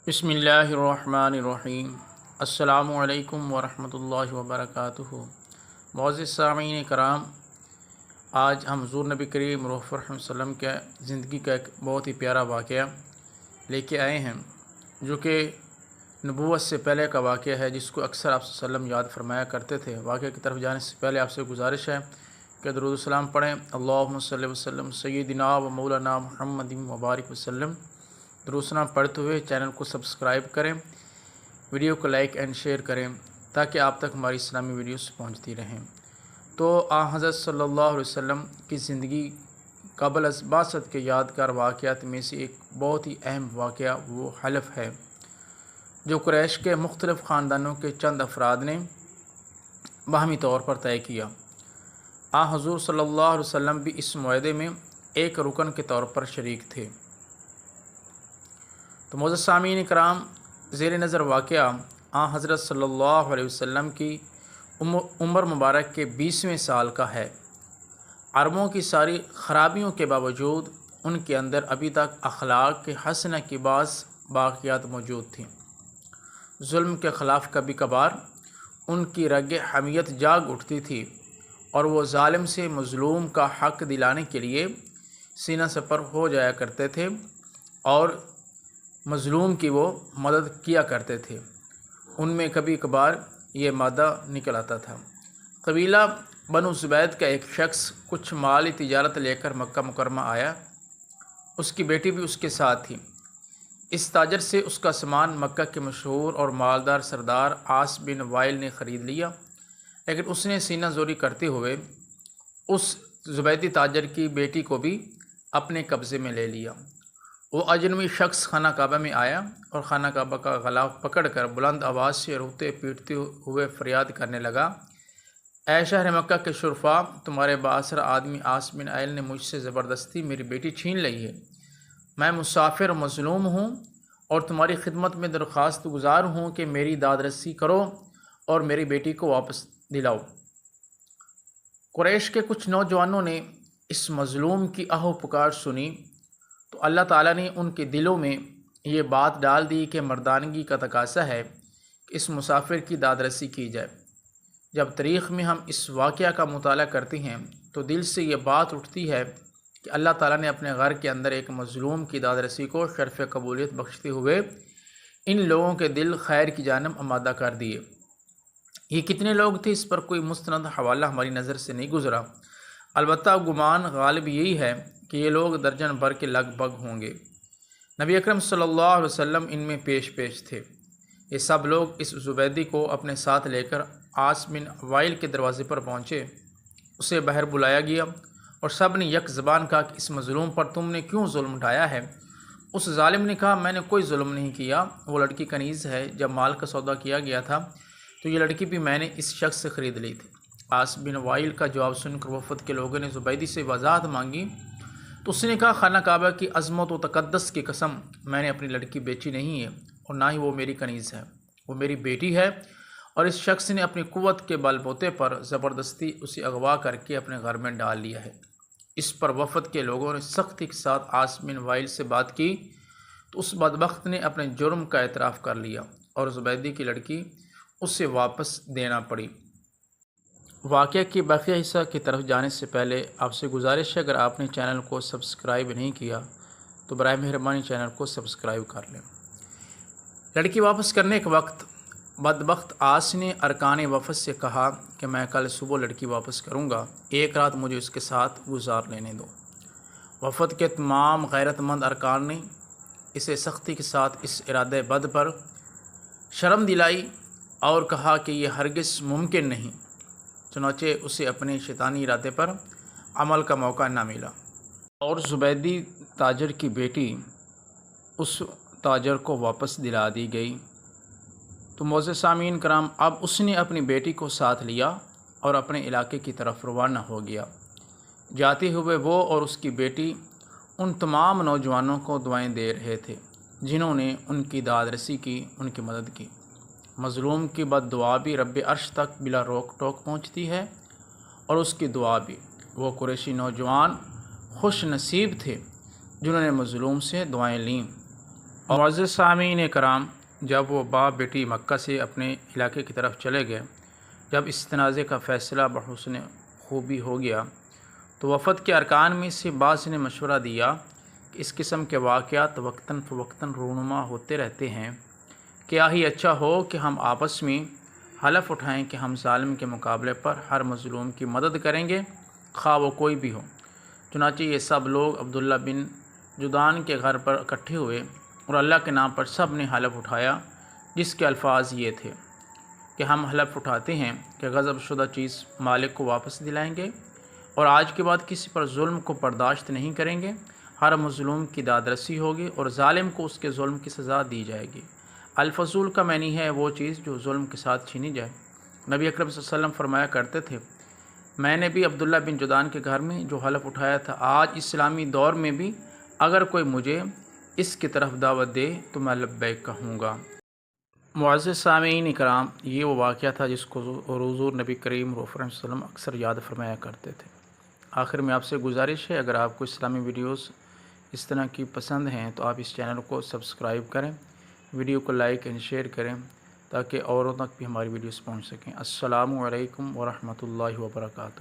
बिस्मिल्लाहिर्रहमानिर्रहीम। अस्सलामु अलैकुम वरहमतुल्लाहि वबरकातुहू। मुअज़्ज़िज़ सामीन कराम, आज हम हुज़ूर नबी करीम वसल्लम के ज़िंदगी का एक बहुत ही प्यारा वाक़या लेके आए हैं, जो कि नबूवत से पहले का वाक़या है, जिसको अक्सर आप वसल्लम याद फरमाया करते थे। वाक़े की तरफ जाने से पहले आपसे गुजारिश है कि दुरूद सलाम पढ़ें। अल्लाहुम्मा सल्लि वसल्लम सय्यिदिना व मौलाना मुहम्मदिन व बारिक वसल्लम। दुरूद सलाम पढ़ते हुए चैनल को सब्सक्राइब करें, वीडियो को लाइक एंड शेयर करें, ताकि आप तक हमारी इस्लामी वीडियोस पहुंचती रहें। तो हज़रत सल्लल्लाहु अलैहि वसल्लम की ज़िंदगी क़ब्ल अज़ बासत के यादगार वाक़यात में से एक बहुत ही अहम वाक़या वो हलफ़ है, जो कुरैश के मुख्तलिफ़ ख़ानदानों के चंद अफराद ने बाहमी तौर पर तय किया। हुज़ूर सल्लल्लाहु अलैहि वसल्लम भी इस मुआहदे में एक रुकन के तौर पर शरीक थे। तो मुअज़्ज़िज़ सामीन कराम, ज़ेर नज़र वाक़या हज़रत सल्लल्लाहु अलैहि वसल्लम की उम्र मुबारक के 20वें साल का है। अरबों की सारी ख़राबियों के बावजूद उनके अंदर अभी तक अखलाक के हसना की बाक़ियात मौजूद थीं। जुल्म के ख़िलाफ़ कभी कभार उनकी रग हमियत जाग उठती थी और वो ज़ालिम से मज़लूम का हक़ दिलाने के लिए सीना सपर हो जाया करते थे और मज़लूम की वो मदद किया करते थे। उनमें कभी कभार ये मादा निकल आता था। कबीला बनु ज़ुबैद का एक शख्स कुछ माली तिजारत लेकर मक्का मुकरमा आया। उसकी बेटी भी उसके साथ थी। इस ताजर से उसका सामान मक्का के मशहूर और मालदार सरदार आस बिन वाइल ने ख़रीद लिया, लेकिन उसने सीना ज़ोरी करते हुए उस ज़ुबैदी ताजर की बेटी को भी अपने कब्ज़े में ले लिया। वो अजनबी शख्स खाना काबा में आया और खाना काबा का ग़िलाफ़ पकड़कर बुलंद आवाज़ से रोते पीटते हुए फ़रियाद करने लगा, ऐ शहर मक्का के शुरफा, तुम्हारे बासर आदमी आस बिन आइल ने मुझसे ज़बरदस्ती मेरी बेटी छीन ली है। मैं मुसाफिर मज़लूम हूँ और तुम्हारी खिदमत में दरख्वास्त गुजार हूँ कि मेरी दादरसी करो और मेरी बेटी को वापस दिलाओ। कुरैश के कुछ नौजवानों ने इस मज़लूम की आहो पुकार सुनी तो अल्लाह ताला ने उनके दिलों में ये बात डाल दी कि मर्दानगी का तकाज़ा है कि इस मुसाफिर की दादरसी की जाए। जब तारीख़ में हम इस वाक़या का मुताला करते हैं तो दिल से ये बात उठती है कि अल्लाह ताला ने अपने घर के अंदर एक मज़लूम की दादरसी को शर्फ़ कबूलियत बख्शते हुए इन लोगों के दिल खैर की जानब आमादा कर दिए। ये कितने लोग थे, इस पर कोई मुस्तनद हवाला हमारी नज़र से नहीं गुज़रा। अलबत्ता गुमान गालिब यही है कि ये लोग दर्जन भर के लगभग होंगे। नबी अकरम सल्लल्लाहु अलैहि वसल्लम इनमें पेश पे। ये सब लोग इस ज़ुबैदी को अपने साथ लेकर आस बिन वाइल के दरवाज़े पर पहुँचे। उसे बाहर बुलाया गया और सब ने यक ज़बान कहा कि इस मज़लूम पर तुमने क्यों जुल्म उठाया है। उस ज़ालिम ने कहा, मैंने कोई जुल्म नहीं किया, वो लड़की कनीज़ है। जब माल का सौदा किया गया था तो ये लड़की भी मैंने इस शख्स से ख़रीद ली थी। आस बिन वाइल का जवाब सुनकर वफ़द के लोगों ने ज़ुबैदी से वजाहत मांगी तो उसने कहा, खाना काबा की अज़मत व तक़द्दुस की कसम, मैंने अपनी लड़की बेची नहीं है और ना ही वो मेरी कनीज़ है, वो मेरी बेटी है। और इस शख्स ने अपनी कुव्वत के बलबूते पर ज़बरदस्ती उसे अगवा करके अपने घर में डाल लिया है। इस पर वफ़द के लोगों ने सख्ती के साथ आस बिन वाइल से बात की तो उस बदबख्त ने अपने जुर्म का एतराफ़ कर लिया और ज़ुबैदी की लड़की उसे वापस देना पड़ी। वाक़या की बाक़ी हिस्सा की तरफ जाने से पहले आपसे गुजारिश है, अगर आपने चैनल को सब्सक्राइब नहीं किया तो बराए मेहरबानी चैनल को सब्सक्राइब कर लें। लड़की वापस करने के वक्त बदबख्त आस ने अरकान वफ़द से कहा कि मैं कल सुबह लड़की वापस करूँगा, एक रात मुझे उसके साथ गुजार लेने दो। वफ़द के तमाम गैरतमंद अरकान ने इसे सख्ती के साथ इस इरादे बद पर शर्म दिलाई और कहा कि यह हरगिज़ मुमकिन नहीं। चुनांचे उसे अपने शैतानी इरादे पर अमल का मौका न मिला और ज़ुबैदी ताजर की बेटी उस ताजर को वापस दिला दी गई। तो मुअज़्ज़िज़ सामीन कराम, अब उसने अपनी बेटी को साथ लिया और अपने इलाके की तरफ रवाना हो गया। जाते हुए वो और उसकी बेटी उन तमाम नौजवानों को दुआएं दे रहे थे जिन्होंने उनकी दादरसी की, उनकी मदद की। मज़लूम की बद्दुआ भी रब्बे अर्श तक बिला रोक टोक पहुँचती है और उसकी दुआ भी। वो कुरैशी नौजवान खुश नसीब थे जिन्होंने मज़लूम से दुआएं लीं। معزز سامعین کرام، جب وہ باپ بیٹی مکہ سے اپنے علاقے کی طرف چلے گئے، جب اس تنازع کا فیصلہ بحسن خوبی ہو گیا تو وفد کے ارکان میں سے بعض نے مشورہ دیا کہ اس قسم کے واقعات وقتاً فوقتاً رونما ہوتے رہتے ہیں، کیا ہی اچھا ہو کہ ہم آپس میں حلف اٹھائیں کہ ہم ظالم کے مقابلے پر ہر مظلوم کی مدد کریں گے، خواہ وہ کوئی بھی ہو۔ چنانچہ یہ سب لوگ عبداللہ بن جدعان کے گھر پر اکٹھے ہوئے اور اللہ کے نام پر سب نے حلف اٹھایا، جس کے الفاظ یہ تھے کہ ہم حلف اٹھاتے ہیں کہ غضب شدہ چیز مالک کو واپس دلائیں گے اور آج کے بعد کسی پر ظلم کو برداشت نہیں کریں گے، ہر مظلوم کی دادرسی ہوگی اور ظالم کو اس کے ظلم کی سزا دی جائے گی۔ الفضول کا معنی ہے وہ چیز جو ظلم کے ساتھ چھینی جائے۔ نبی اکرم صلی اللہ علیہ وسلم فرمایا کرتے تھے، میں نے بھی عبداللہ بن جدعان کے گھر میں جو حلف اٹھایا تھا، آج اسلامی دور میں بھی اگر کوئی مجھے اس کی طرف دعوت دے تو میں لبیک کہوں گا۔ معزز سامعین کرام، یہ وہ واقعہ تھا جس کو حضور نبی کریم صلی اللہ علیہ وسلم اکثر یاد فرمایا کرتے تھے۔ آخر میں آپ سے گزارش ہے، اگر آپ کو اسلامی ویڈیوز اس طرح کی پسند ہیں تو آپ اس چینل کو سبسکرائب کریں، ویڈیو کو لائک اینڈ شیئر کریں تاکہ اوروں تک بھی ہماری ویڈیوز پہنچ سکیں۔ السلام علیکم ورحمۃ اللہ وبرکاتہ۔